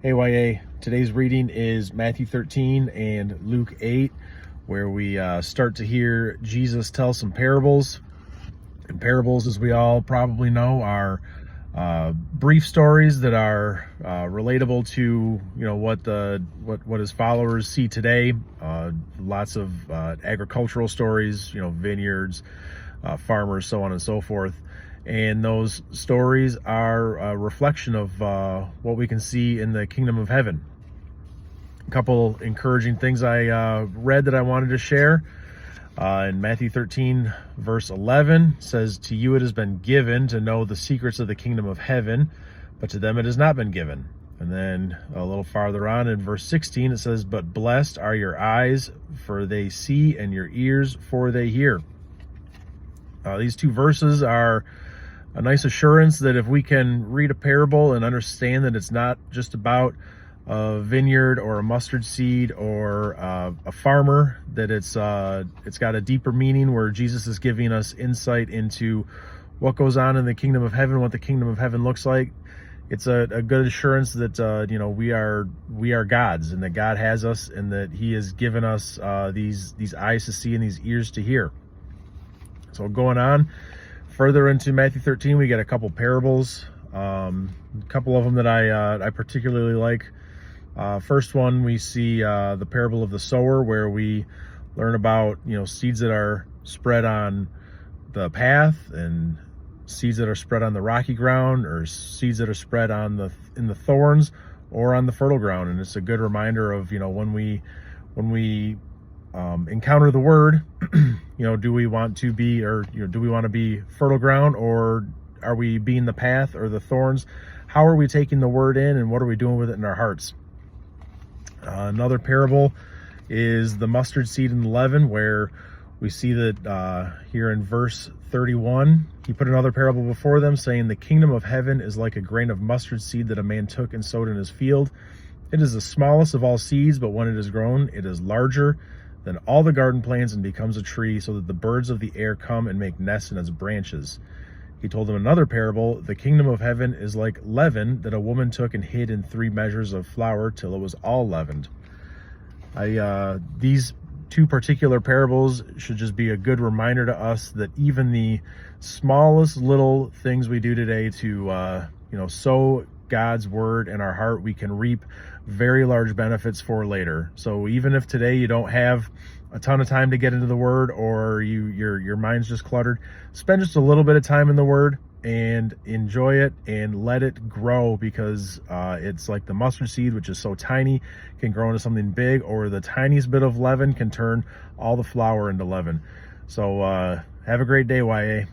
Hey YA, today's reading is Matthew 13 and Luke 8, where we start to hear Jesus tell some parables. And parables, as we all probably know, are brief stories that are relatable to what his followers see today. Lots of agricultural stories, vineyards, farmers, so on and so forth. And those stories are a reflection of what we can see in the kingdom of heaven. A couple encouraging things I read that I wanted to share. In Matthew 13, verse 11 says, "To you it has been given to know the secrets of the kingdom of heaven, but to them it has not been given." And then a little farther on in verse 16, it says, "But blessed are your eyes, for they see, and your ears, for they hear." These two verses are a nice assurance that if we can read a parable and understand that it's not just about a vineyard or a mustard seed or a farmer, that it's got a deeper meaning where Jesus is giving us insight into what goes on in the kingdom of heaven, what the kingdom of heaven looks like. It's a good assurance that we are God's, and that God has us, and that He has given us these eyes to see and these ears to hear. So going on further into Matthew 13, we get a couple parables. A couple of them that I particularly like. First one, we see the parable of the sower, where we learn about seeds that are spread on the path, and seeds that are spread on the rocky ground, or seeds that are spread in the thorns or on the fertile ground. And it's a good reminder of when we encounter the word, do we want to be fertile ground, or are we being the path or the thorns? How are we taking the word in, and what are we doing with it in our hearts? Another parable is the mustard seed and the leaven, where we see that here in verse 31, He put another parable before them, saying, "The kingdom of heaven is like a grain of mustard seed that a man took and sowed in his field. It is the smallest of all seeds, but when it is grown, it is larger than all the garden plants and becomes a tree, so that the birds of the air come and make nests in its branches." He told them another parable: "The kingdom of heaven is like leaven that a woman took and hid in 3 measures of flour till it was all leavened." These two particular parables should just be a good reminder to us that even the smallest little things we do today to sow God's word in our heart, we can reap very large benefits for later. So even if today you don't have a ton of time to get into the word, or your mind's just cluttered, spend just a little bit of time in the word and enjoy it and let it grow, because it's like the mustard seed, which is so tiny, can grow into something big, or the tiniest bit of leaven can turn all the flour into leaven. So have a great day, YA.